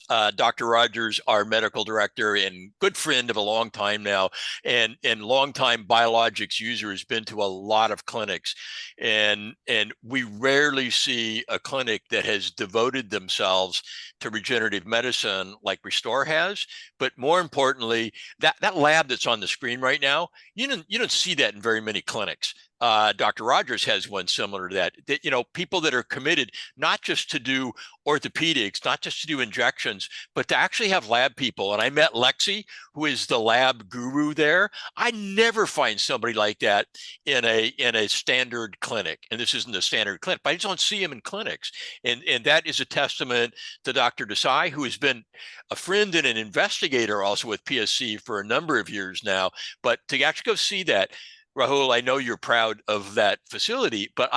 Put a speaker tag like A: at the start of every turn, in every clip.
A: Dr. Rogers, our medical director and good friend of a long time now, and longtime biologics user, has been to a lot of clinics, and we rarely see a clinic that has devoted themselves to regenerative medicine like Restore has. But more importantly, that lab that's on the screen right now, you don't see that in very many clinics. Dr. Rogers has one similar to that. People that are committed not just to do orthopedics, not just to do injections, but to actually have lab people. And I met Lexi, who is the lab guru there. I never find somebody like that in a standard clinic. And this isn't a standard clinic, but I just don't see him in clinics. And that is a testament to Dr. Desai, who has been a friend and an investigator also with PSC for a number of years now. But to actually go see that, Rahul, I know you're proud of that facility, but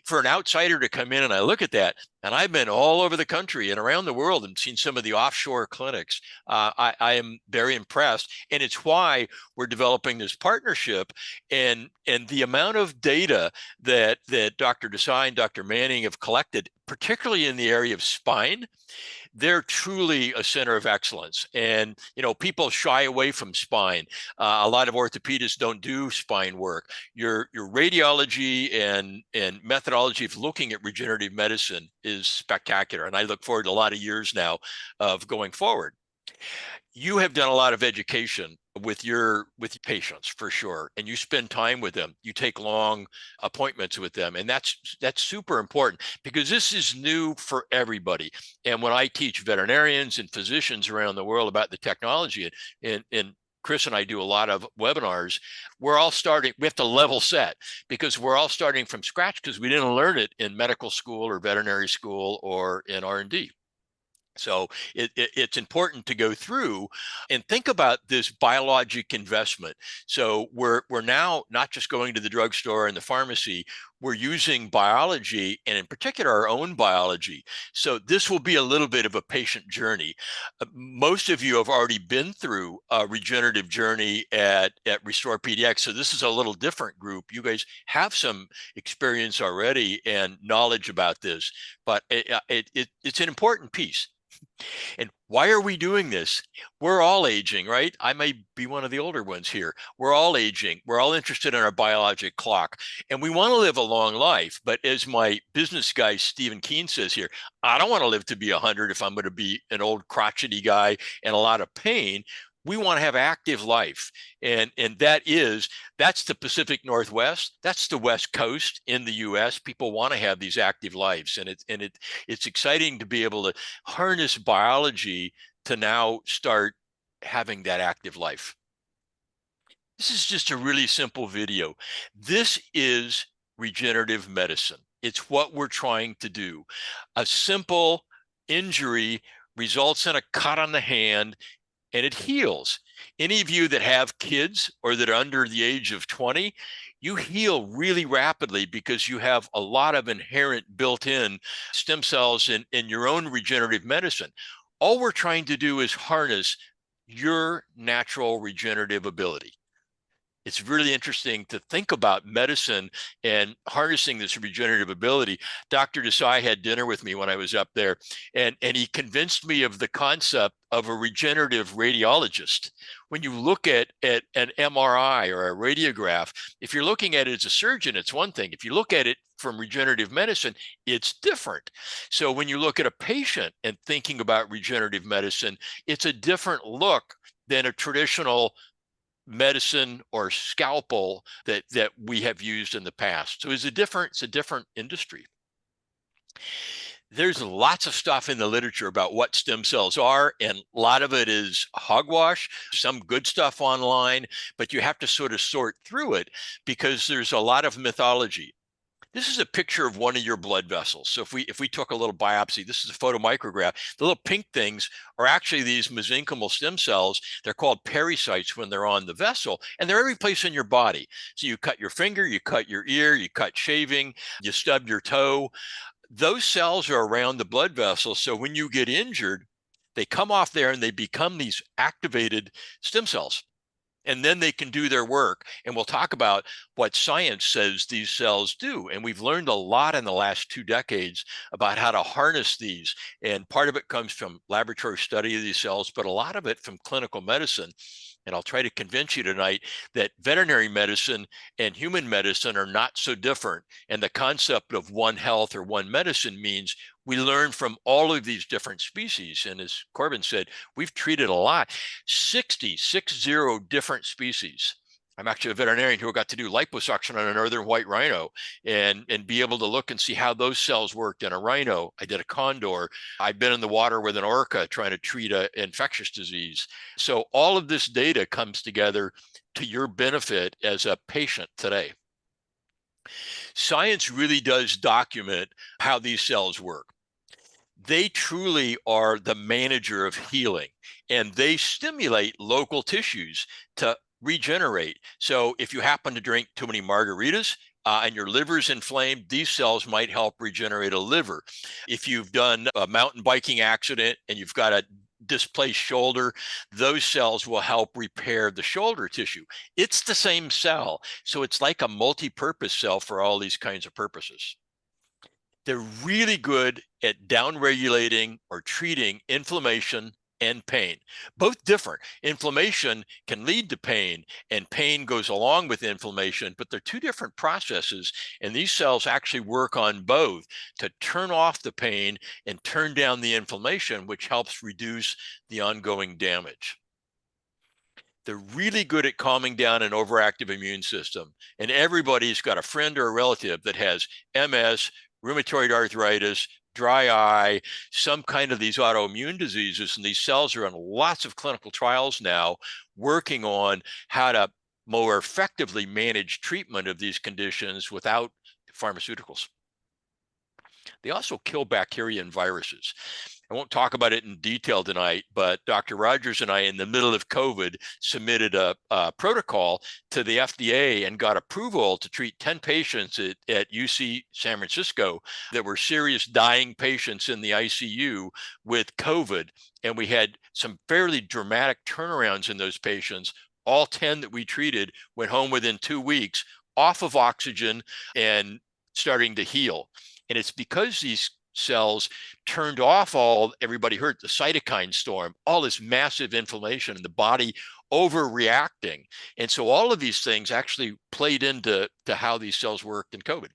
A: for an outsider to come in and I look at that, and I've been all over the country and around the world and seen some of the offshore clinics, I am very impressed. And it's why we're developing this partnership, and the amount of data that Dr. Desai and Dr. Manning have collected, particularly in the area of spine. They're truly a center of excellence. And, people shy away from spine. A lot of orthopedists don't do spine work. Your radiology and methodology of looking at regenerative medicine is spectacular. And I look forward to a lot of years now of going forward. You have done a lot of education with your patients, for sure, and you spend time with them. You take long appointments with them, and that's super important, because this is new for everybody. And when I teach veterinarians and physicians around the world about the technology, and Chris and I do a lot of webinars, we're all starting, we have to level set, because we're all starting from scratch, because we didn't learn it in medical school or veterinary school or in R&D. So it's important to go through and think about this biologic investment. So we're now not just going to the drugstore and the pharmacy, we're using biology, and in particular our own biology. So this will be a little bit of a patient journey. Most of you have already been through a regenerative journey at RestorePDX. So this is a little different group. You guys have some experience already and knowledge about this, but it's an important piece. And why are we doing this? We're all aging, right? I may be one of the older ones here. We're all aging. We're all interested in our biologic clock, and we want to live a long life. But as my business guy, Stephen Keen, says here, I don't want to live to be 100 if I'm going to be an old crotchety guy and a lot of pain. We want to have active life, and that's the Pacific Northwest. That's the West Coast in the U.S. People want to have these active lives, and it's exciting to be able to harness biology to now start having that active life. This is just a really simple video. This is regenerative medicine. It's what we're trying to do. A simple injury results in a cut on the hand, and it heals. Any of you that have kids or that are under the age of 20, you heal really rapidly because you have a lot of inherent built-in stem cells in your own regenerative medicine. All we're trying to do is harness your natural regenerative ability. It's really interesting to think about medicine and harnessing this regenerative ability. Dr. Desai had dinner with me when I was up there, and he convinced me of the concept of a regenerative radiologist. When you look at an MRI or a radiograph, if you're looking at it as a surgeon, it's one thing. If you look at it from regenerative medicine, it's different. So when you look at a patient and thinking about regenerative medicine, it's a different look than a traditional medicine or scalpel that we have used in the past. So it's a different industry. There's lots of stuff in the literature about what stem cells are, and a lot of it is hogwash, some good stuff online, but you have to sort of sort through it because there's a lot of mythology. This is a picture of one of your blood vessels. So if we took a little biopsy, this is a photomicrograph. The little pink things are actually these mesenchymal stem cells. They're called pericytes when they're on the vessel, and they're every place in your body. So you cut your finger, you cut your ear, you cut shaving, you stub your toe. Those cells are around the blood vessel. So when you get injured, they come off there and they become these activated stem cells. and then they can do their work. And we'll talk about what science says these cells do. And we've learned a lot in the last 2 decades about how to harness these. And part of it comes from laboratory study of these cells, but a lot of it from clinical medicine. And I'll try to convince you tonight that veterinary medicine and human medicine are not so different. And the concept of one health or one medicine means we learn from all of these different species. And as Corbin said, we've treated a lot, 60 different species. I'm actually a veterinarian who got to do liposuction on a northern white rhino and be able to look and see how those cells worked in a rhino. I did a condor. I've been in the water with an orca trying to treat an infectious disease. So all of this data comes together to your benefit as a patient today. Science really does document how these cells work. They truly are the manager of healing, and they stimulate local tissues to regenerate. So if you happen to drink too many margaritas and your liver's inflamed, these cells might help regenerate a liver. If you've done a mountain biking accident and you've got a displaced shoulder, those cells will help repair the shoulder tissue. It's the same cell. So it's like a multi-purpose cell for all these kinds of purposes. They're really good at downregulating or treating inflammation and pain, both different. Inflammation can lead to pain, and pain goes along with inflammation, but they're two different processes, and these cells actually work on both to turn off the pain and turn down the inflammation, which helps reduce the ongoing damage. They're really good at calming down an overactive immune system, and everybody's got a friend or a relative that has MS, rheumatoid arthritis, dry eye, some kind of these autoimmune diseases, and these cells are in lots of clinical trials now working on how to more effectively manage treatment of these conditions without pharmaceuticals. They also kill bacteria and viruses. I won't talk about it in detail tonight, but Dr. Rogers and I, in the middle of COVID, submitted a protocol to the FDA and got approval to treat 10 patients at UC San Francisco that were serious dying patients in the ICU with COVID. And we had some fairly dramatic turnarounds in those patients. All 10 that we treated went home within 2 weeks off of oxygen and starting to heal. And it's because these cells turned off everybody heard the cytokine storm, all this massive inflammation in the body overreacting. And so all of these things actually played into how these cells worked in COVID.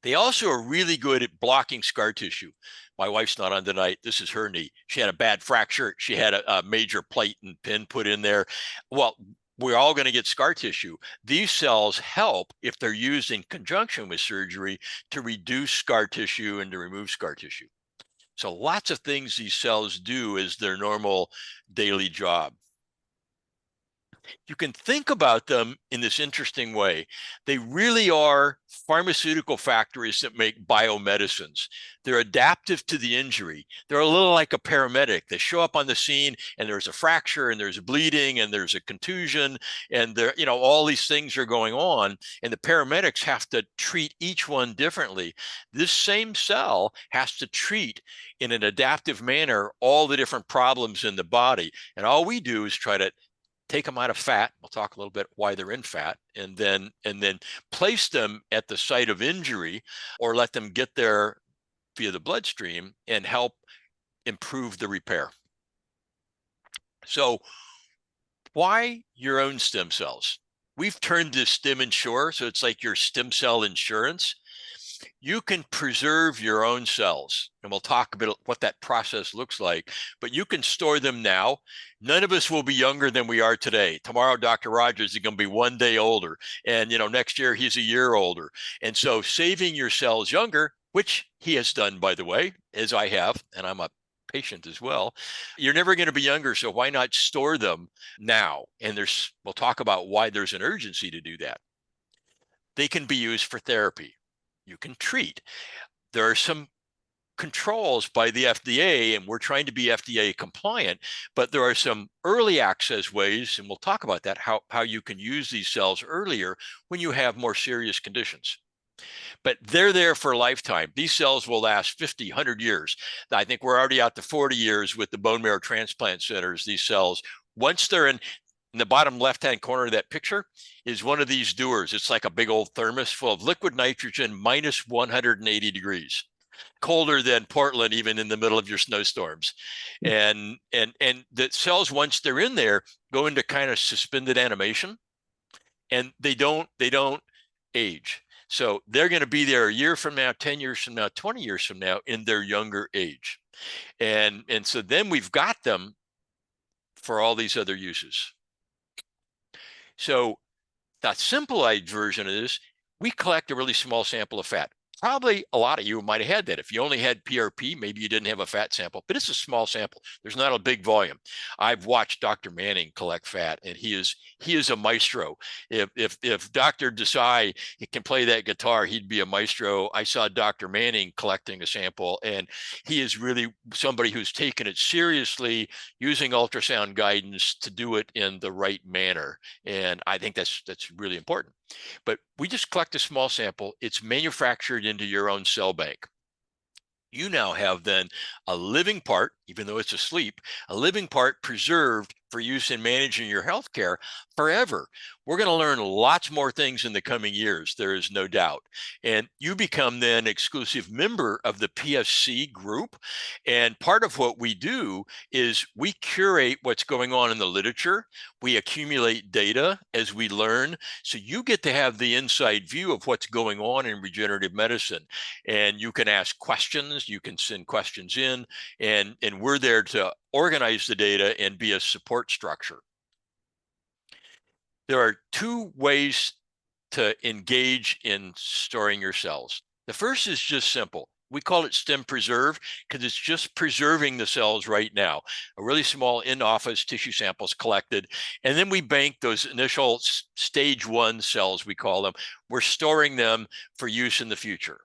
A: They also are really good at blocking scar tissue. My wife's not on tonight. This is her knee. She had a bad fracture. She had a major plate and pin put in there. Well, we're all going to get scar tissue. These cells help, if they're used in conjunction with surgery, to reduce scar tissue and to remove scar tissue. So lots of things these cells do as their normal daily job. You can think about them in this interesting way. They really are pharmaceutical factories that make biomedicines. They're adaptive to the injury. They're a little like a paramedic. They show up on the scene and there's a fracture and there's bleeding and there's a contusion and there, all these things are going on, and the paramedics have to treat each one differently. This same cell has to treat in an adaptive manner all the different problems in the body. And all we do is try to take them out of fat. We'll talk a little bit why they're in fat, and then place them at the site of injury or let them get there via the bloodstream and help improve the repair. So why your own stem cells? We've turned this Stem Insure, so it's like your stem cell insurance. You can preserve your own cells, and we'll talk a bit what that process looks like, but you can store them now. None of us will be younger than we are today. Tomorrow, Dr. Rogers is going to be 1 day older, and next year he's a year older. And so saving your cells younger, which he has done, by the way, as I have, and I'm a patient as well, you're never going to be younger, so why not store them now? And we'll talk about why there's an urgency to do that. They can be used for therapy. You can treat. There are some controls by the FDA, and we're trying to be FDA compliant, but there are some early access ways, and we'll talk about that, how you can use these cells earlier when you have more serious conditions. But they're there for a lifetime. These cells will last 50, 100 years. I think we're already out to 40 years with the bone marrow transplant centers, these cells. Once they're in, in the bottom left-hand corner of that picture is one of these dewars. It's like a big old thermos full of liquid nitrogen, minus 180 degrees, colder than Portland, even in the middle of your snowstorms. And the cells, once they're in there, go into kind of suspended animation, and they don't age. So they're going to be there a year from now, 10 years from now, 20 years from now in their younger age. And so then we've got them for all these other uses. So the simplified version of this, we collect a really small sample of fat. Probably a lot of you might have had that. If you only had PRP, maybe you didn't have a fat sample, but it's a small sample. There's not a big volume. I've watched Dr. Manning collect fat, and he is a maestro. If Dr. Desai can play that guitar, he'd be a maestro. I saw Dr. Manning collecting a sample, and he is really somebody who's taken it seriously, using ultrasound guidance to do it in the right manner. And I think that's really important. But we just collect a small sample. It's manufactured into your own cell bank. You now have then a living part, even though it's asleep, a living part preserved for use in managing your healthcare forever. We're going to learn lots more things in the coming years, there is no doubt. And you become then exclusive member of the PSC group. And part of what we do is we curate what's going on in the literature. We accumulate data as we learn. So you get to have the inside view of what's going on in regenerative medicine. And you can ask questions, you can send questions in, and we're there to organize the data and be a support structure. There are two ways to engage in storing your cells. The first is just simple. We call it stem preserve because it's just preserving the cells right now. A really small in-office tissue samples collected, and then we bank those initial stage 1 cells, we call them. We're storing them for use in the future.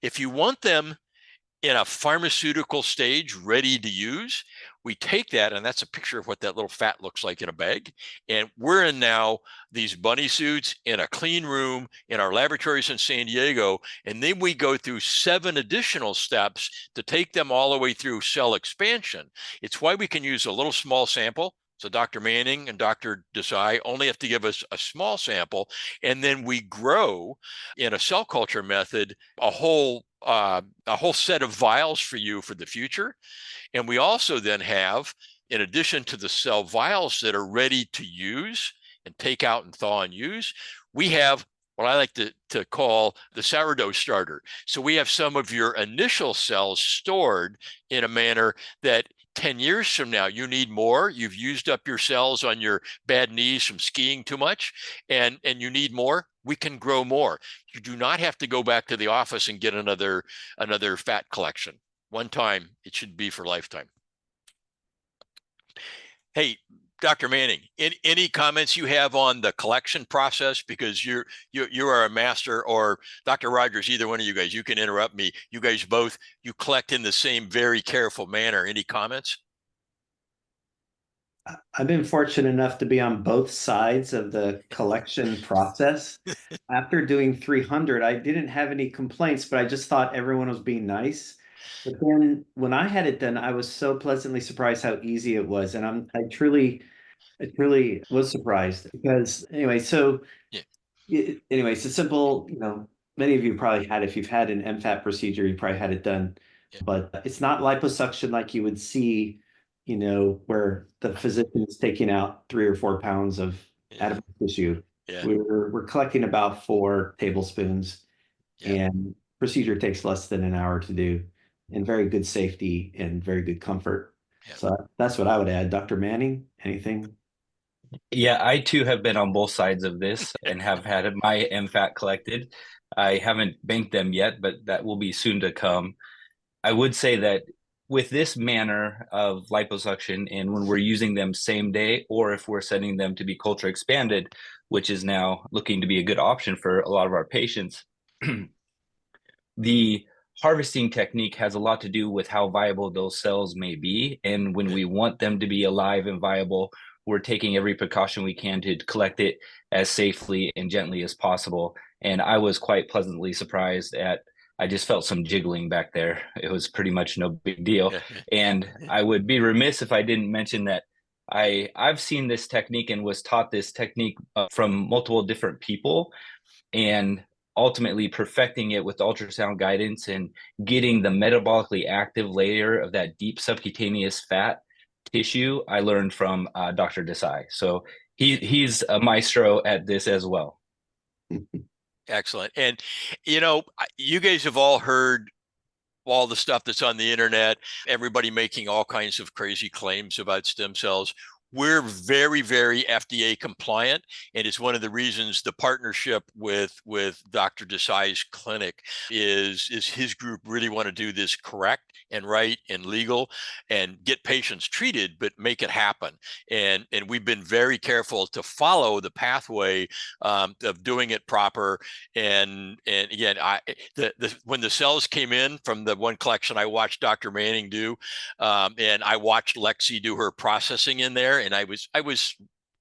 A: If you want them in a pharmaceutical stage, ready to use, we take that, and that's a picture of what that little fat looks like in a bag. And we're in now these bunny suits in a clean room in our laboratories in San Diego. And then we go through 7 additional steps to take them all the way through cell expansion. It's why we can use a little small sample. So Dr. Manning and Dr. Desai only have to give us a small sample, and then we grow in a cell culture method a whole set of vials for you for the future. And we also then have, in addition to the cell vials that are ready to use and take out and thaw and use, we have what I like to call the sourdough starter. So we have some of your initial cells stored in a manner that 10 years from now, you need more. You've used up your cells on your bad knees from skiing too much, and you need more. We can grow more. You do not have to go back to the office and get another fat collection. One time, it should be for lifetime. Hey, Dr. Manning, any comments you have on the collection process? Because you are a master, or Dr. Rogers, either one of you guys, you can interrupt me. You guys both, you collect in the same very careful manner. Any comments?
B: I've been fortunate enough to be on both sides of the collection process. After doing 300, I didn't have any complaints, but I just thought everyone was being nice. But then when I had it done, I was so pleasantly surprised how easy it was. And I truly was surprised because anyway, so
A: Yeah.
B: anyway, it's a simple, many of you probably had, if you've had an MFAT procedure, you probably had it done,
A: Yeah.
B: but it's not liposuction like you would see, where the physician is taking out 3 or 4 pounds of
A: Yeah.
B: adipose tissue.
A: Yeah.
B: We're collecting about 4 tablespoons,
A: Yeah.
B: and procedure takes less than an hour to do, and very good safety and very good comfort.
A: Yeah.
B: So that's what I would add. Dr. Manning, anything?
C: Yeah, I too have been on both sides of this and have had my MFAT collected. I haven't banked them yet, but that will be soon to come. I would say that with this manner of liposuction, and when we're using them same day, or if we're sending them to be culture expanded, which is now looking to be a good option for a lot of our patients, the harvesting technique has a lot to do with how viable those cells may be. And when we want them to be alive and viable, we're taking every precaution we can to collect it as safely and gently as possible. And I was quite pleasantly surprised at, I just felt some jiggling back there. It was pretty much no big deal. And I would be remiss if I didn't mention that I've seen this technique and was taught this technique from multiple different people, and ultimately perfecting it with ultrasound guidance and getting the metabolically active layer of that deep subcutaneous fat tissue, I learned from Dr. Desai. So he's a maestro at this as well.
A: Excellent. And, you know, you guys have all heard all the stuff that's on the internet, everybody making all kinds of crazy claims about stem cells. We're very, very FDA compliant, and it's one of the reasons the partnership with Dr. Desai's clinic is his group really want to do this correct and right and legal and get patients treated, but make it happen. And we've been very careful to follow the pathway of doing it proper. And again, when the cells came in from the one collection I watched Dr. Manning do, and I watched Lexi do her processing in there, and I was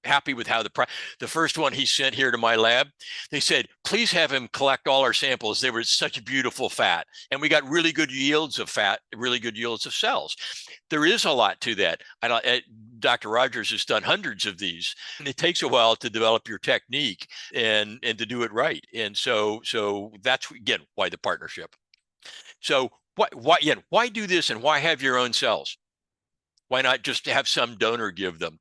A: happy with how the first one he sent here to my lab, they said, please have him collect all our samples. They were such beautiful fat, and we got really good yields of fat, really good yields of cells. There is a lot to that. Dr. Rogers has done hundreds of these, and it takes a while to develop your technique and to do it right. And so that's, again, why the partnership. So why do this, and why have your own cells? Why not just have some donor give them?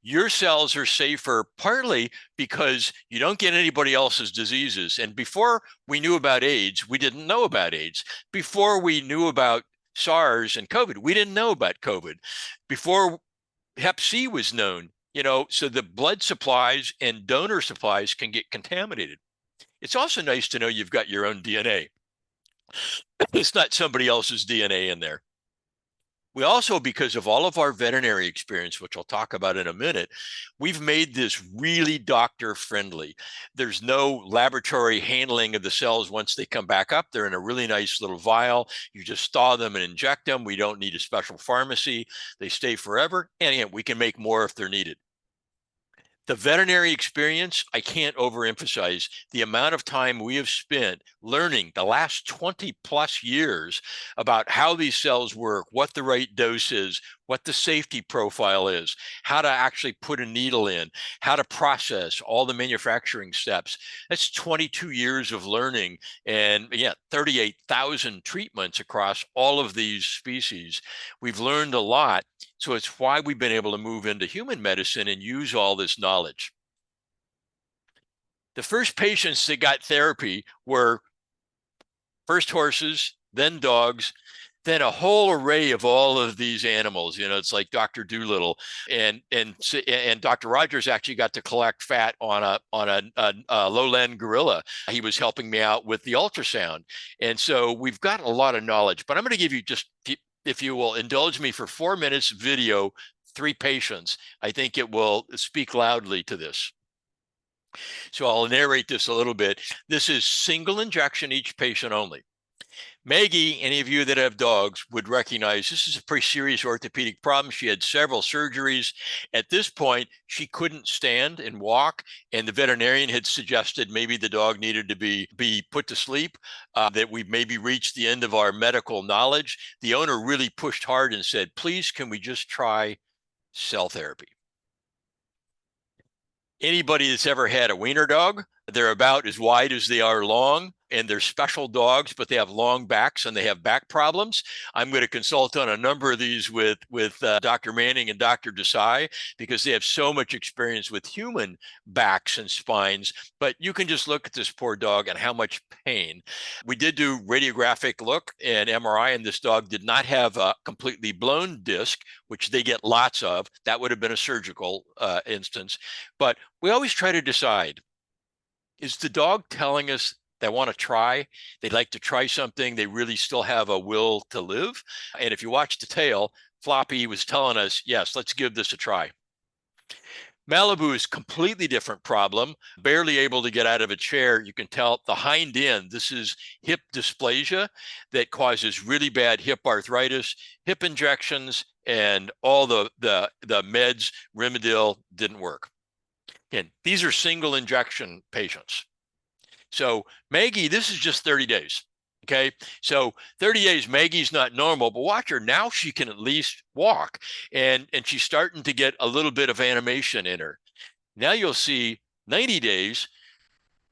A: Your cells are safer partly because you don't get anybody else's diseases. And before we knew about AIDS, we didn't know about AIDS. Before we knew about SARS and COVID, we didn't know about COVID. Before Hep C was known, you know, so the blood supplies and donor supplies can get contaminated. It's also nice to know you've got your own DNA. It's not somebody else's DNA in there. We also, because of all of our veterinary experience, which I'll talk about in a minute, we've made this really doctor friendly. There's no laboratory handling of the cells once they come back up. They're in a really nice little vial. You just thaw them and inject them. We don't need a special pharmacy. They stay forever. And again, we can make more if they're needed. The veterinary experience, I can't overemphasize the amount of time we have spent learning the last 20 plus years about how these cells work, what the right dose is, what the safety profile is, how to actually put a needle in, how to process all the manufacturing steps. That's 22 years of learning, and 38,000 treatments across all of these species. We've learned a lot. So it's why we've been able to move into human medicine and use all this knowledge. The first patients that got therapy were first horses, then dogs, then a whole array of all of these animals. You know, it's like Dr. Doolittle, and Dr. Rogers actually got to collect fat on a lowland gorilla. He was helping me out with the ultrasound, and so we've got a lot of knowledge. But I'm going to give you just, if you will indulge me, for 4 minutes video, 3 patients. I think it will speak loudly to this. So I'll narrate this a little bit. This is single injection, each patient only. Maggie, any of you that have dogs would recognize this is a pretty serious orthopedic problem. She had several surgeries. At this point, she couldn't stand and walk, and the veterinarian had suggested maybe the dog needed to be put to sleep, that we maybe reached the end of our medical knowledge. The owner really pushed hard and said, please, can we just try cell therapy? Anybody that's ever had a wiener dog, they're about as wide as they are long, and they're special dogs, but they have long backs and they have back problems. I'm going to consult on a number of these with Dr. Manning and Dr. Desai, because they have so much experience with human backs and spines. But you can just look at this poor dog and how much pain. We did do radiographic look and MRI, and this dog did not have a completely blown disc, which they get lots of. That would have been a surgical instance. But we always try to decide, is the dog telling us they want to try, they'd like to try something, they really still have a will to live? And if you watch the tail, Floppy was telling us, yes, let's give this a try. Malibu is a completely different problem, barely able to get out of a chair. You can tell the hind end, this is hip dysplasia that causes really bad hip arthritis, hip injections, and all the meds, Rimadyl, didn't work. Again, these are single injection patients. So Maggie, this is just 30 days. Okay, so 30 days, Maggie's not normal, but watch her now. She can at least walk, and she's starting to get a little bit of animation in her. Now you'll see 90 days,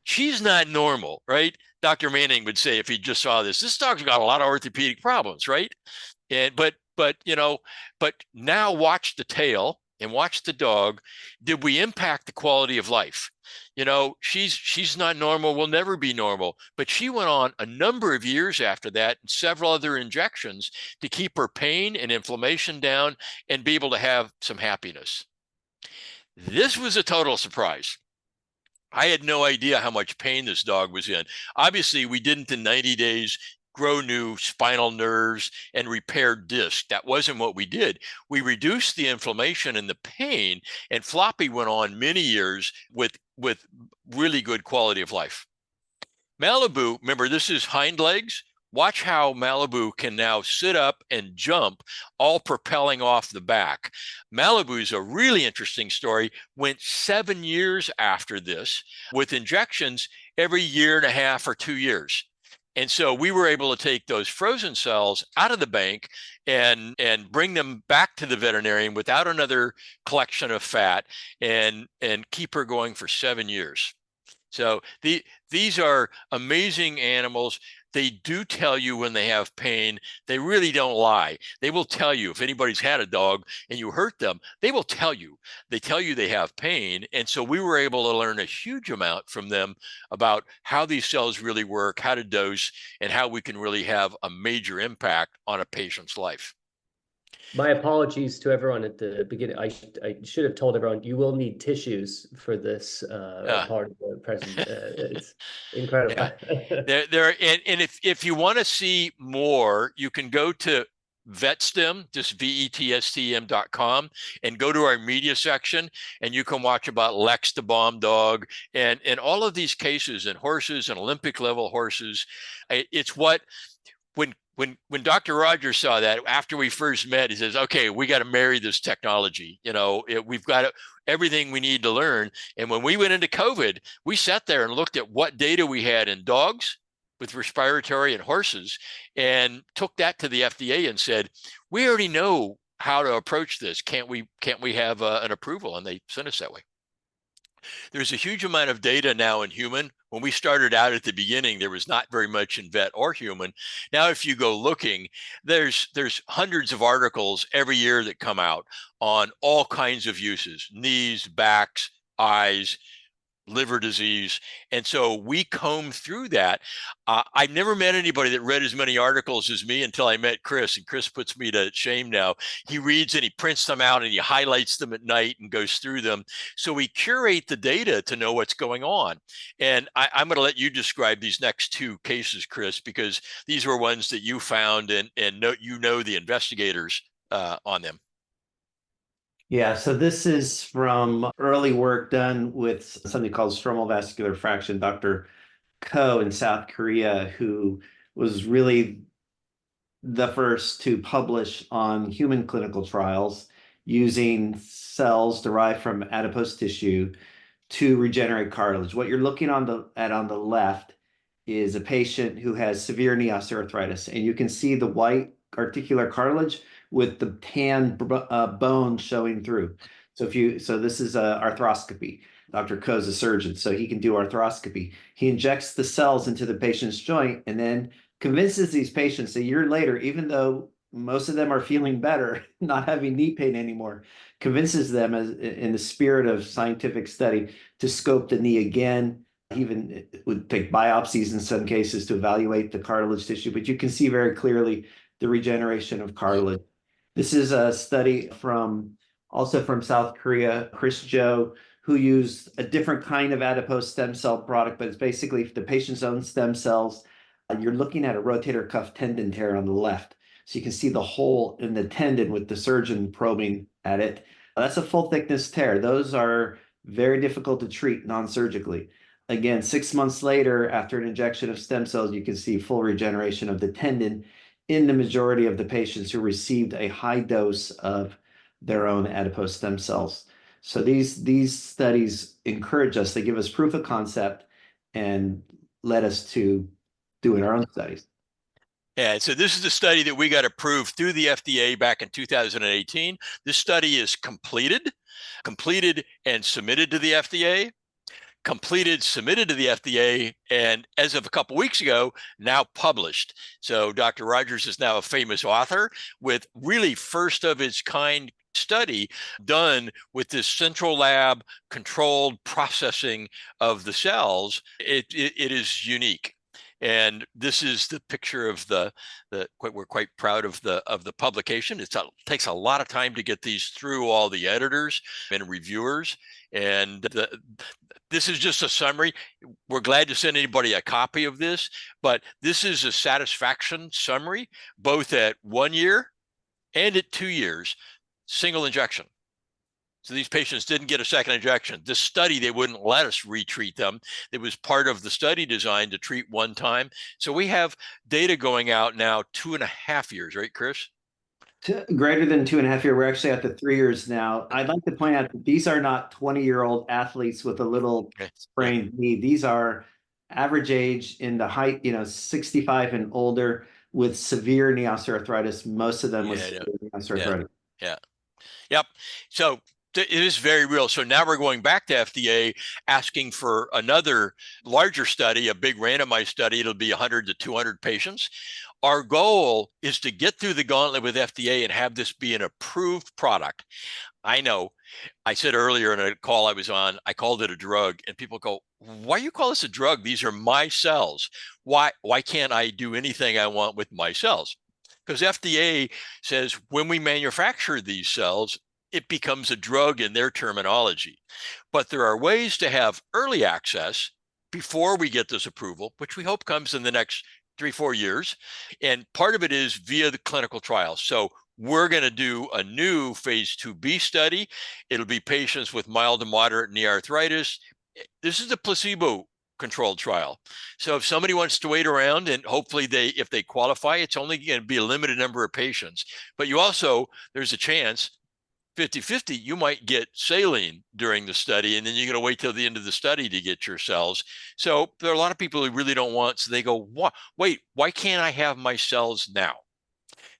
A: she's not normal, right? Dr. Manning would say if he just saw this dog's got a lot of orthopedic problems, right? And but you know, but now watch the tail and watch the dog. Did we impact the quality of life? You know, she's not normal, will never be normal, but she went on a number of years after that and several other injections to keep her pain and inflammation down and be able to have some happiness. This was a total surprise. I had no idea how much pain this dog was in. Obviously, we didn't in 90 days grow new spinal nerves and repair disc. That wasn't what we did. We reduced the inflammation and the pain, and Floppy went on many years with really good quality of life. Malibu, remember, this is hind legs. Watch how Malibu can now sit up and jump, all propelling off the back. Malibu's a really interesting story. Went 7 years after this with injections every year and a half or 2 years. And so we were able to take those frozen cells out of the bank and bring them back to the veterinarian without another collection of fat and keep her going for 7 years. So these are amazing animals. They do tell you when they have pain. They really don't lie. They will tell you if anybody's had a dog and you hurt them, they will tell you. They tell you they have pain. And so we were able to learn a huge amount from them about how these cells really work, how to dose, and how we can really have a major impact on a patient's life.
D: My apologies to everyone at the beginning. I should have told everyone you will need tissues for this part of the present. It's incredible.
A: Yeah. And if you want to see more, you can go to VetStem, just VETSTM.com, and go to our media section, and you can watch about Lex the Bomb Dog and all of these cases in horses and Olympic level horses. It's what when Dr. Rogers saw that after we first met, he says, okay, we got to marry this technology. You know, we've got everything we need to learn. And when we went into COVID, we sat there and looked at what data we had in dogs with respiratory and horses and took that to the FDA and said, we already know how to approach this. Can't we have an approval? And they sent us that way. There's a huge amount of data now in human. When we started out at the beginning, there was not very much in vet or human. Now, if you go looking, there's hundreds of articles every year that come out on all kinds of uses: knees, backs, eyes, liver disease. And so we comb through that. I've never met anybody that read as many articles as me until I met Chris, and Chris puts me to shame now. He reads and he prints them out and he highlights them at night and goes through them. So we curate the data to know what's going on. And I'm going to let you describe these next two cases, Chris, because these were ones that you found and know the investigators on them.
B: Yeah, so this is from early work done with something called stromal vascular fraction. Dr. Ko in South Korea, who was really the first to publish on human clinical trials using cells derived from adipose tissue to regenerate cartilage. What you're looking at on the left is a patient who has severe knee osteoarthritis, and you can see the white articular cartilage with the tan bone showing through. So this is a arthroscopy. Dr. Ko's a surgeon, so he can do arthroscopy. He injects the cells into the patient's joint and then convinces these patients a year later, even though most of them are feeling better, not having knee pain anymore, convinces them, as in the spirit of scientific study, to scope the knee again. Even would take biopsies in some cases to evaluate the cartilage tissue, but you can see very clearly the regeneration of cartilage. This is a study also from South Korea, Chris Joe, who used a different kind of adipose stem cell product, but it's basically the patient's own stem cells. You're looking at a rotator cuff tendon tear on the left. So you can see the hole in the tendon with the surgeon probing at it. That's a full thickness tear. Those are very difficult to treat non-surgically. Again, 6 months later, after an injection of stem cells, you can see full regeneration of the tendon in the majority of the patients who received a high dose of their own adipose stem cells. So these studies encourage us, they give us proof of concept and led us to doing our own studies.
A: And so this is the study that we got approved through the FDA back in 2018. This study is completed and submitted to the FDA. Completed, submitted to the FDA, and as of a couple weeks ago, now published. So Dr. Rogers is now a famous author with really first of its kind study done with this central lab controlled processing of the cells. It is unique. And this is the picture of we're quite proud of the publication. It takes a lot of time to get these through all the editors and reviewers. And this is just a summary. We're glad to send anybody a copy of this, but this is a satisfaction summary, both at 1 year and at 2 years, single injection. So these patients didn't get a second injection. This study, they wouldn't let us retreat them. It was part of the study design to treat one time. So we have data going out now 2.5 years, right, Chris?
B: Greater than 2.5 years. We're actually at the 3 years now. I'd like to point out that these are not 20-year-old athletes with a little sprained knee. These are average age in the height, 65 and older with severe knee osteoarthritis. Most of them with severe knee osteoarthritis.
A: Yep. So it is very real. So now we're going back to FDA asking for another larger study, a big randomized study. It'll be 100 to 200 patients. Our goal is to get through the gauntlet with FDA and have this be an approved product. I know I said earlier in a call I was on, I called it a drug, and people go, why you call this a drug? These are my cells. Why can't I do anything I want with my cells? Because FDA says when we manufacture these cells, it becomes a drug in their terminology. But there are ways to have early access before we get this approval, which we hope comes in the next 3-4 years. And part of it is via the clinical trials. So we're going to do a new phase 2B study. It'll be patients with mild to moderate knee arthritis. This is a placebo controlled trial. So if somebody wants to wait around, and hopefully if they qualify, it's only going to be a limited number of patients. But there's a chance 50-50, you might get saline during the study, and then you're going to wait till the end of the study to get your cells. So there are a lot of people who really don't want, so they go, wait, why can't I have my cells now?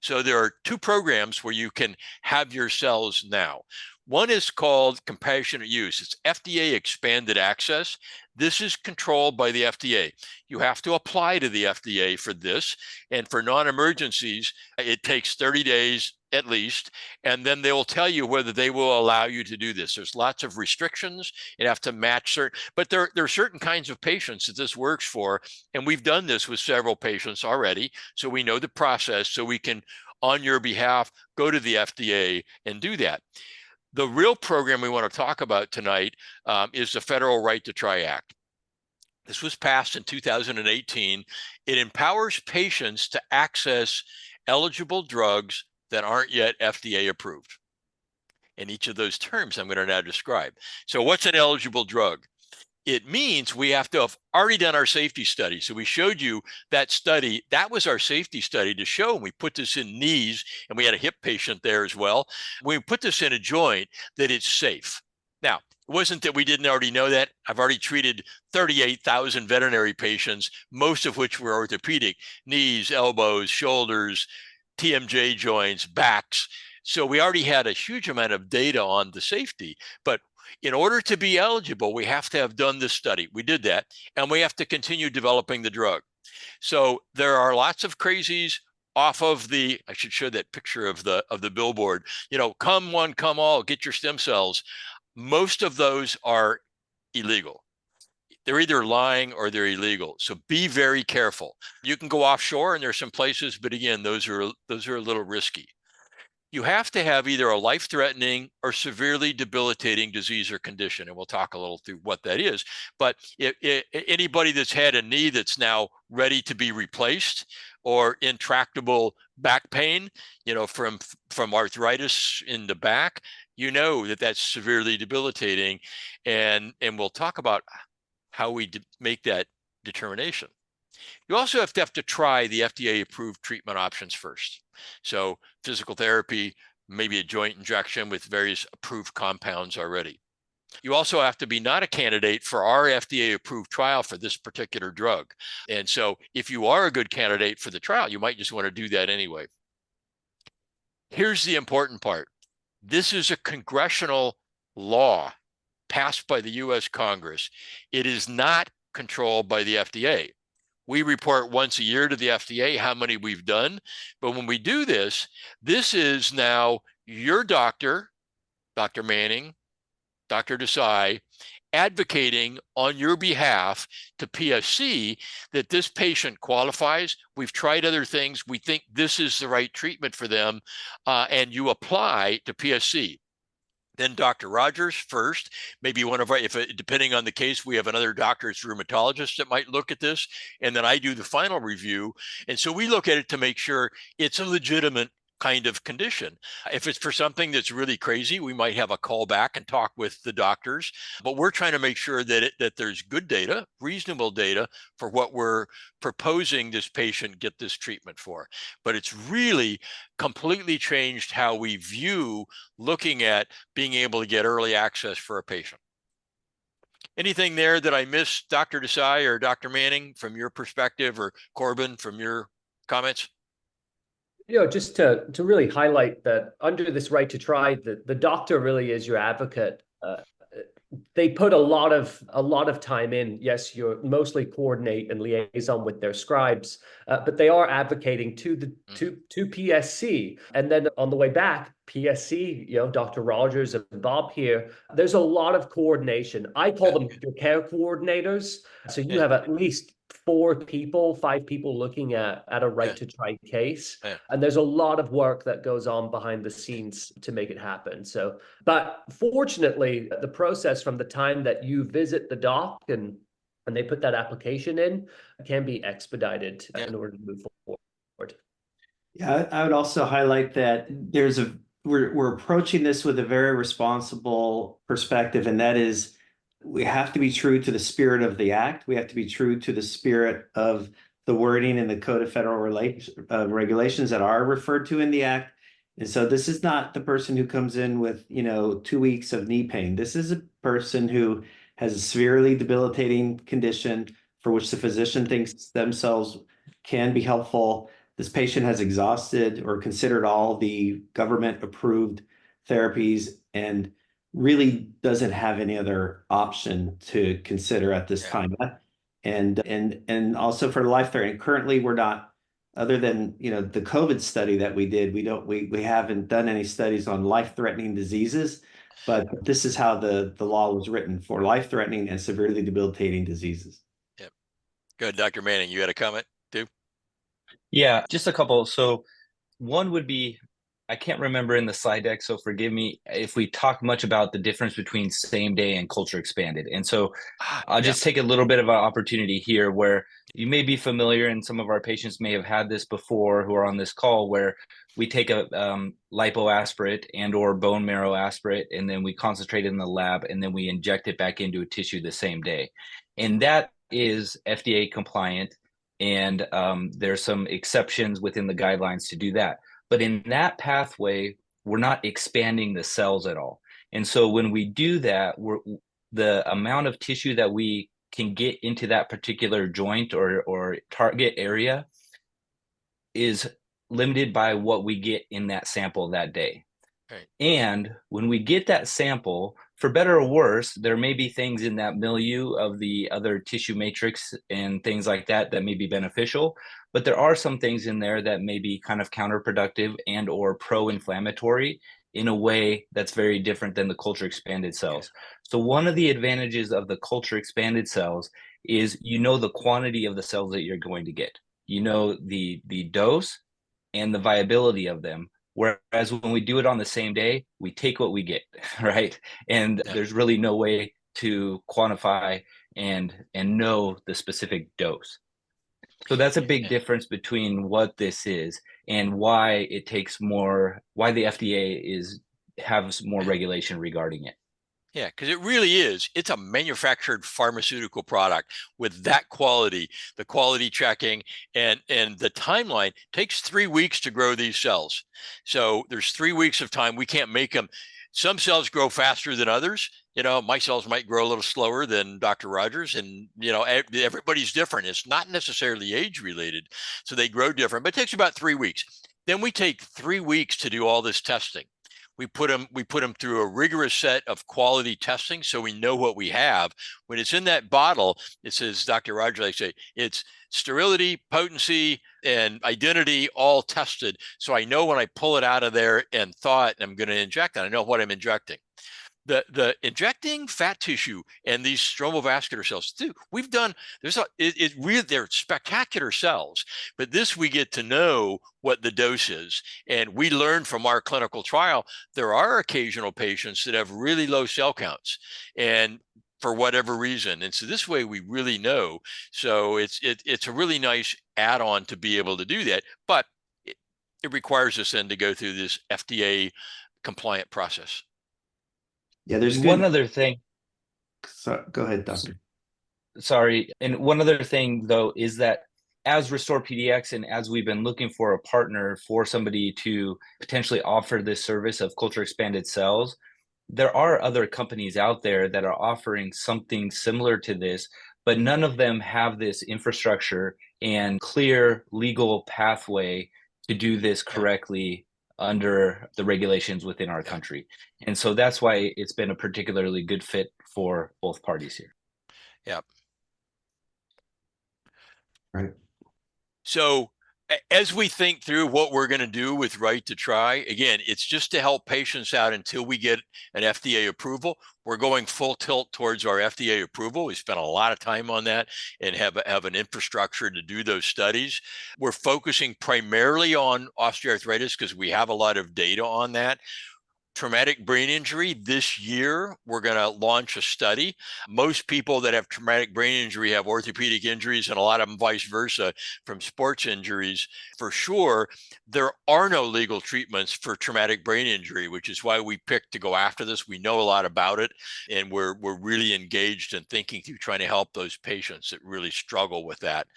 A: So there are 2 programs where you can have your cells now. One is called compassionate use. It's FDA expanded access. This is controlled by the FDA. You have to apply to the FDA for this. And for non-emergencies, it takes 30 days at least. And then they will tell you whether they will allow you to do this. There's lots of restrictions. You have to match certain, but there are certain kinds of patients that this works for. And we've done this with several patients already. So we know the process, so we can, on your behalf, go to the FDA and do that. The real program we want to talk about tonight is the Federal Right to Try Act. This was passed in 2018. It empowers patients to access eligible drugs that aren't yet FDA approved. And each of those terms I'm going to now describe. So what's an eligible drug? It means we have to have already done our safety study. So we showed you that study. That was our safety study to show, and we put this in knees, and we had a hip patient there as well. We put this in a joint that it's safe. Now, it wasn't that we didn't already know that. I've already treated 38,000 veterinary patients, most of which were orthopedic, knees, elbows, shoulders, TMJ joints, backs. So we already had a huge amount of data on the safety, but in order to be eligible, we have to have done this study. We did that, and we have to continue developing the drug. So there are lots of crazies off of I should show that picture of the billboard, come one, come all, get your stem cells. Most of those are illegal. They're either lying or they're illegal. So be very careful. You can go offshore, and there's some places, but again, those are a little risky. You have to have either a life-threatening or severely debilitating disease or condition, and we'll talk a little through what that is. But anybody that's had a knee that's now ready to be replaced, or intractable back pain, from arthritis in the back, that's severely debilitating, and we'll talk about how we make that determination. You also have to try the FDA-approved treatment options first. So physical therapy, maybe a joint injection with various approved compounds already. You also have to be not a candidate for our FDA-approved trial for this particular drug. And so if you are a good candidate for the trial, you might just want to do that anyway. Here's the important part. This is a congressional law passed by the U.S. Congress. It is not controlled by the FDA. We report once a year to the FDA how many we've done. But when we do this, this is now your doctor, Dr. Manning, Dr. Desai, advocating on your behalf to PSC that this patient qualifies. We've tried other things. We think this is the right treatment for them. And you apply to PSC. Then Dr. Rogers first, maybe one of our, depending on the case, we have another doctor's rheumatologist that might look at this, and then I do the final review. And so we look at it to make sure it's a legitimate kind of condition. If it's for something that's really crazy, we might have a call back and talk with the doctors, but we're trying to make sure that there's good data, reasonable data for what we're proposing this patient get this treatment for. But it's really completely changed how we view looking at being able to get early access for a patient. Anything there that I missed, Dr. Desai or Dr. Manning, from your perspective, or Corbin, from your comments?
D: Just to really highlight that under this right to try, the doctor really is your advocate. They put a lot of time in. Yes, you're mostly coordinate and liaison with their scribes, but they are advocating to PSC. And then on the way back, PSC, Dr. Rogers and Bob here, there's a lot of coordination. I call them your care coordinators. So you have at least 5 people looking at a right to try case. And there's a lot of work that goes on behind the scenes to make it happen. So, but fortunately, the process from the time that you visit the doc and they put that application in can be expedited in order to move forward.
B: Yeah, I would also highlight that we're approaching this with a very responsible perspective, and that is, we have to be true to the spirit of the act. We have to be true to the spirit of the wording in the Code of Federal Regulations that are referred to in the act. And so this is not the person who comes in with, 2 weeks of knee pain. This is a person who has a severely debilitating condition for which the physician thinks themselves can be helpful. This patient has exhausted or considered all the government-approved therapies and really doesn't have any other option to consider at this time. And also for life-threatening. Currently, we're not, other than the COVID study that we did, we haven't done any studies on life-threatening diseases. But this is how the law was written, for life-threatening and severely debilitating diseases.
A: Yep. Good, Dr. Manning, you had a comment too?
C: Yeah, just a couple. So one would be, I can't remember in the slide deck, so forgive me if we talk much about the difference between same day and culture expanded. And so I'll just take a little bit of an opportunity here where you may be familiar, and some of our patients may have had this before who are on this call, where we take a lipoaspirate and or bone marrow aspirate, and then we concentrate in the lab, and then we inject it back into a tissue the same day. And that is FDA compliant. And there's some exceptions within the guidelines to do that. But in that pathway, we're not expanding the cells at all. And so when we do that, the amount of tissue that we can get into that particular joint or target area is limited by what we get in that sample that day. Right. And when we get that sample, for better or worse, there may be things in that milieu of the other tissue matrix and things like that that may be beneficial, but there are some things in there that may be kind of counterproductive and or pro-inflammatory in a way that's very different than the culture expanded cells. So one of the advantages of the culture expanded cells is the quantity of the cells that you're going to get. The dose and the viability of them. Whereas when we do it on the same day, we take what we get, right? And there's really no way to quantify and know the specific dose. So that's a big difference between what this is and why it takes more, why the FDA has more regulation regarding it.
A: Yeah, because it really is. It's a manufactured pharmaceutical product with that quality, the quality checking, and the timeline takes 3 weeks to grow these cells. So there's 3 weeks of time. We can't make them. Some cells grow faster than others. my cells might grow a little slower than Dr. Rogers, and everybody's different. It's not necessarily age related, so they grow different, but it takes about 3 weeks. Then we take 3 weeks to do all this testing. We put them through a rigorous set of quality testing, so we know what we have. When it's in that bottle, it says, Dr. Rogers, I say, it's sterility, potency, and identity all tested. So I know when I pull it out of there and thaw it, and I'm going to inject it, I know what I'm injecting. The injecting fat tissue and these stromal vascular cells too, we've done, they're spectacular cells, but this we get to know what the dose is. And we learned from our clinical trial, there are occasional patients that have really low cell counts, and for whatever reason. And so this way we really know. So it's a really nice add-on to be able to do that, but it requires us then to go through this FDA compliant process.
B: Yeah, there's
C: one other thing.
B: So, go ahead, Doctor.
C: Sorry. And one other thing, though, is that as RestorePDX and as we've been looking for a partner for somebody to potentially offer this service of culture expanded cells, there are other companies out there that are offering something similar to this, but none of them have this infrastructure and clear legal pathway to do this correctly under the regulations within our country. And so that's why it's been a particularly good fit for both parties here.
A: Yeah.
B: Right.
A: So as we think through what we're going to do with Right to Try, again, it's just to help patients out until we get an FDA approval. We're going full tilt towards our FDA approval. We spent a lot of time on that and have an infrastructure to do those studies. We're focusing primarily on osteoarthritis because we have a lot of data on that. Traumatic brain injury, this year, we're going to launch a study. Most people that have traumatic brain injury have orthopedic injuries, and a lot of them vice versa from sports injuries. For sure, there are no legal treatments for traumatic brain injury, which is why we picked to go after this. We know a lot about it, and we're really engaged in thinking through trying to help those patients that really struggle with that.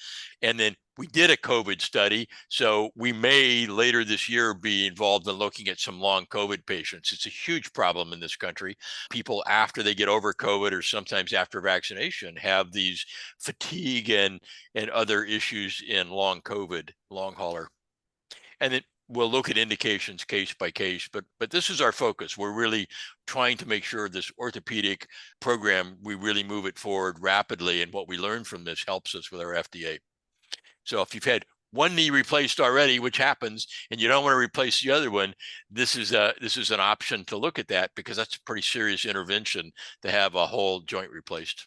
A: And then we did a COVID study, so we may later this year be involved in looking at some long COVID patients. It's a huge problem in this country. People after they get over COVID or sometimes after vaccination have these fatigue and other issues in long COVID, long hauler. And then we'll look at indications case by case, but this is our focus. We're really trying to make sure this orthopedic program, we really move it forward rapidly, and what we learn from this helps us with our FDA. So if you've had one knee replaced already, which happens, and you don't want to replace the other one, this is an option to look at that, because that's a pretty serious intervention to have a whole joint replaced.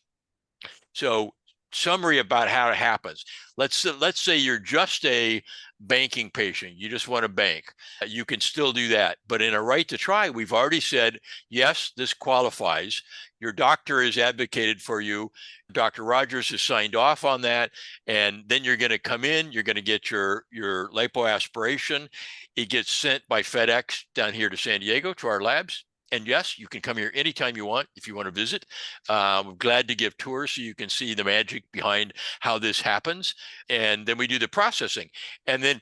A: So summary about how it happens. Let's say you're just a banking patient. You just want to bank. You can still do that. But in a Right to Try, we've already said, yes, this qualifies. Your doctor has advocated for you. Dr. Rogers has signed off on that. And then you're going to come in, you're going to get your lipoaspiration. It gets sent by FedEx down here to San Diego to our labs. And yes, you can come here anytime you want if you want to visit. I'm glad to give tours so you can see the magic behind how this happens. And then we do the processing. And then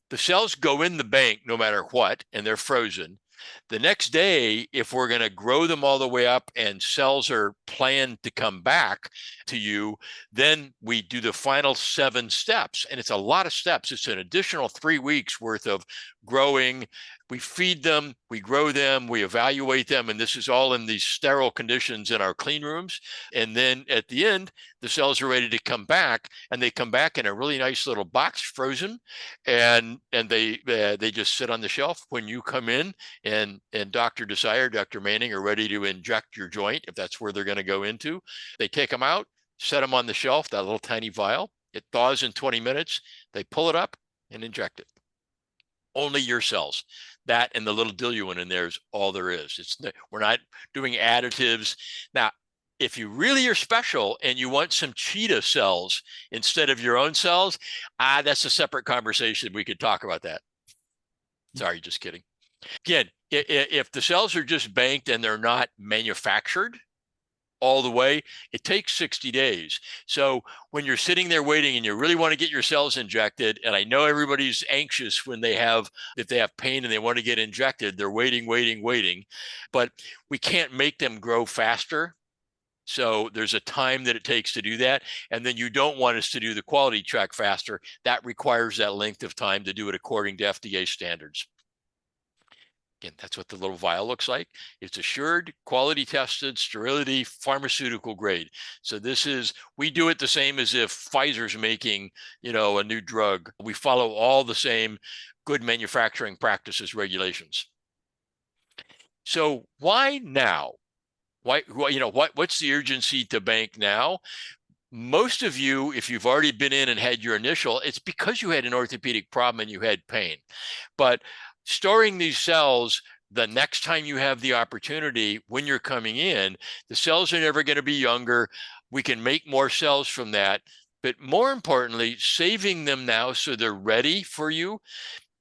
A: the cells go in the bank no matter what, and they're frozen. The next day, if we're going to grow them all the way up and cells are planned to come back to you, then we do the final 7 steps. And it's a lot of steps. It's an additional 3 weeks worth of growing. We feed them, we grow them, we evaluate them, and this is all in these sterile conditions in our clean rooms. And then at the end, the cells are ready to come back, and they come back in a really nice little box, frozen, and they just sit on the shelf when you come in, and Dr. Desire, Dr. Manning are ready to inject your joint if that's where they're going to go into. They take them out, set them on the shelf, that little tiny vial. It thaws in 20 minutes. They pull it up and inject it. Only your cells. That and the little diluent in there is all there is. We're not doing additives. Now, if you really are special and you want some cheetah cells instead of your own cells, that's a separate conversation. We could talk about that. Sorry, just kidding. Again, if the cells are just banked and they're not manufactured, all the way, it takes 60 days. So when you're sitting there waiting and you really want to get your cells injected, and I know everybody's anxious when if they have pain and they want to get injected, they're waiting, but we can't make them grow faster. So there's a time that it takes to do that. And then you don't want us to do the quality check faster. That requires that length of time to do it according to FDA standards. Again, that's what the little vial looks like. It's assured, quality tested, sterility, pharmaceutical grade. So we do it the same as if Pfizer's making, a new drug. We follow all the same good manufacturing practices regulations. So why now? Why, what's the urgency to bank now? Most of you, if you've already been in and had your initial, it's because you had an orthopedic problem and you had pain. But storing these cells, the next time you have the opportunity, when you're coming in, the cells are never going to be younger. We can make more cells from that. But more importantly, saving them now so they're ready for you.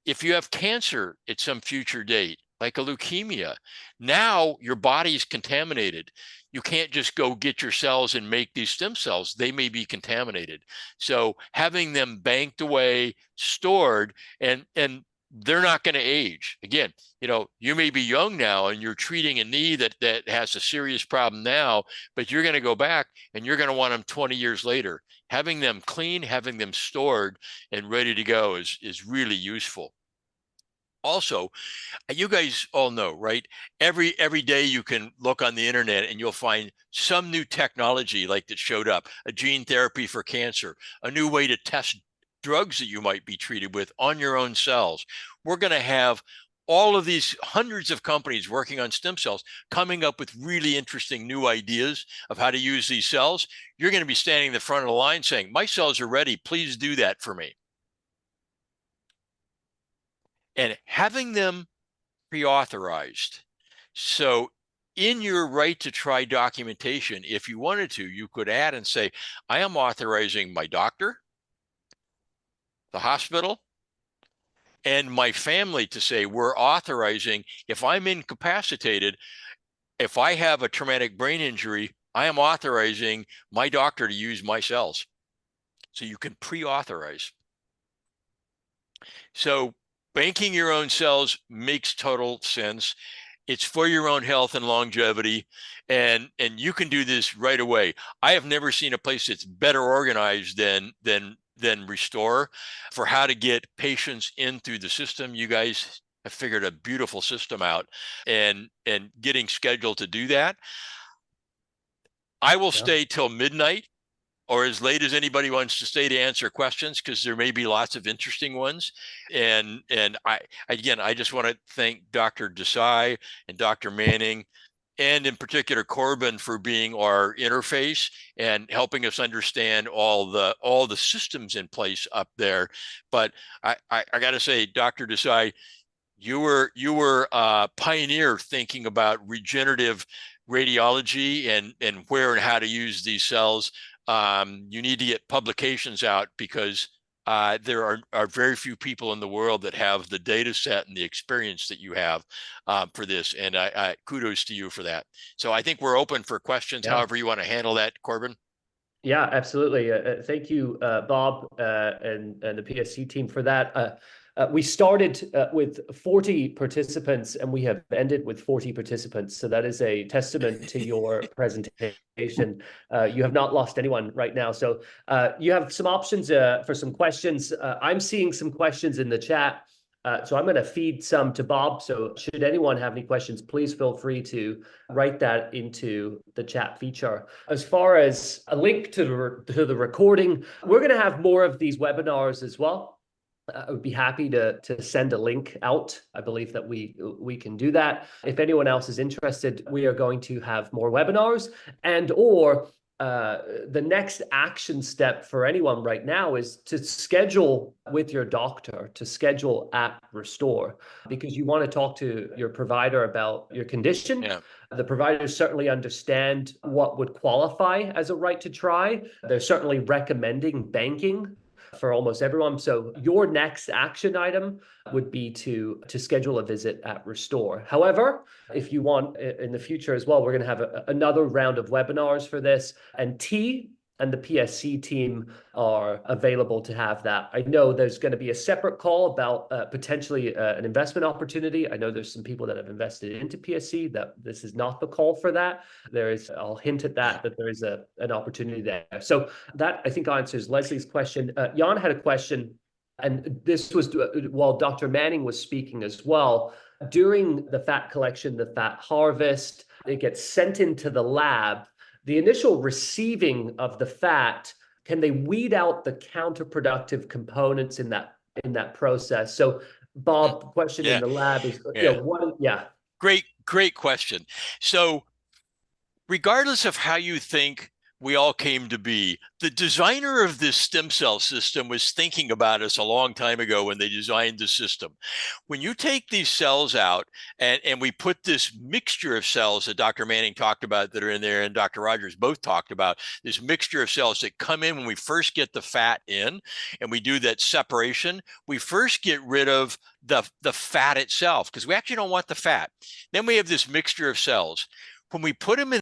A: If you have cancer at some future date, like a leukemia, now your body's contaminated. You can't just go get your cells and make these stem cells. They may be contaminated. So having them banked away, stored, and they're not going to age. Again, you may be young now and you're treating a knee that has a serious problem now, but you're going to go back and you're going to want them 20 years later. Having them clean, having them stored and ready to go is really useful. Also, you guys all know, right? Every day you can look on the internet and you'll find some new technology like that showed up, a gene therapy for cancer, a new way to test drugs that you might be treated with on your own cells. We're going to have all of these hundreds of companies working on stem cells coming up with really interesting new ideas of how to use these cells. You're going to be standing in the front of the line saying, my cells are ready, please do that for me. And having them pre-authorized. So in your right to try documentation, if you wanted to, you could add and say, I am authorizing my doctor, the hospital, and my family to say, we're authorizing, if I'm incapacitated, if I have a traumatic brain injury, I am authorizing my doctor to use my cells. So you can pre-authorize. So banking your own cells makes total sense. It's for your own health and longevity, and you can do this right away. I have never seen a place that's better organized than Restore for how to get patients in through the system. You guys have figured a beautiful system out, and getting scheduled to do that. I will stay till midnight or as late as anybody wants to stay to answer questions, because there may be lots of interesting ones. And I just want to thank Dr. Desai and Dr. Manning, and in particular Corbin, for being our interface and helping us understand all the systems in place up there. But I got to say, Dr. Desai, you were a pioneer thinking about regenerative radiology and where and how to use these cells. You need to get publications out, because there are very few people in the world that have the data set and the experience that you have for this. And I kudos to you for that. So I think we're open for questions, however you want to handle that, Corbin.
D: Yeah, absolutely. Thank you, Bob, and the PSC team for that. We started with 40 participants and we have ended with 40 participants. So that is a testament to your presentation. You have not lost anyone right now. So you have some options for some questions. I'm seeing some questions in the chat. So I'm going to feed some to Bob. So should anyone have any questions, please feel free to write that into the chat feature. As far as a link to the recording, we're going to have more of these webinars as well. I would be happy to send a link out. I believe that we can do that. If anyone else is interested, we are going to have more webinars, or the next action step for anyone right now is to schedule with your doctor, to schedule at Restore, because you want to talk to your provider about your condition.
A: Yeah.
D: The providers certainly understand what would qualify as a right to try. They're certainly recommending banking. for almost everyone. So your next action item would be to schedule a visit at Restore. However, if you want in the future as well, we're going to have another round of webinars for this, and T and the PSC team are available to have that. I know there's going to be a separate call about potentially an investment opportunity. I know there's some people that have invested into PSC, that this is not the call for that. There is, I'll hint at that there is an opportunity there. So that, I think, answers Leslie's question. Jan had a question, and this was while Dr. Manning was speaking as well. During the fat collection, the fat harvest, it gets sent into the lab. The initial receiving of the fat, can they weed out the counterproductive components in that process? So, Bob, the question in the lab is,
A: Great question. So, regardless of how you think we all came to be, the designer of this stem cell system was thinking about us a long time ago when they designed the system. When you take these cells out and we put this mixture of cells that Dr. Manning talked about that are in there, and Dr. Rogers both talked about, this mixture of cells that come in when we first get the fat in, and we do that separation, we first get rid of the fat itself, because we actually don't want the fat. Then we have this mixture of cells. When we put them in